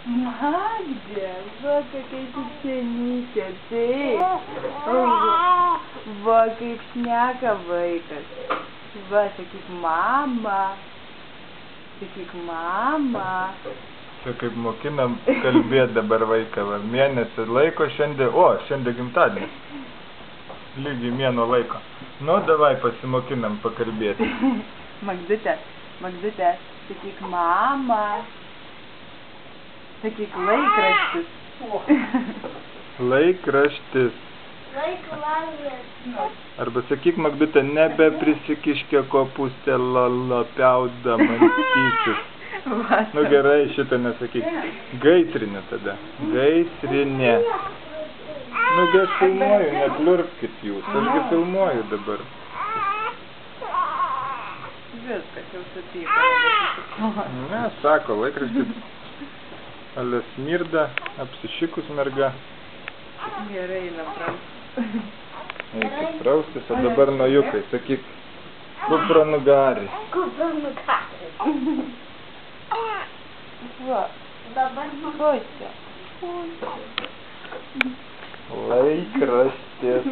Magda, va kokia tu senytė, taip. Va kaip šneka vaikas. Va, sakyk mama. Sakyk mama. Čia kaip mokinam kalbėti dabar vaiką, va, mėnesį laiko šiandien, šiandien gimtadienis. Lygiai mėnuo laiko. Nu, davai pasimokinam pakalbėti. Magdutė, sakyk mama. Sakyk laikraštis. Laikraštis. Arba sakyk, Magdutė, nebeprisikiškė kopūstė lapiauda mantysis. Nu gerai, šitą nesakyk. Gaisrinė tada. Gaisrinė. Nu gi aš filmuoju, nepliurpkit jūs. Ašgi filmuoju dabar. Viskas jau supyko. Ne, sako, laikraštis. Ale smirda, apsišikus merga. Gerai, praustis. Eikit praustis, o dabar nojukai, sakyk, kupranugaris. Kupranugaris. Va, dabar Kostė. Laikraštis.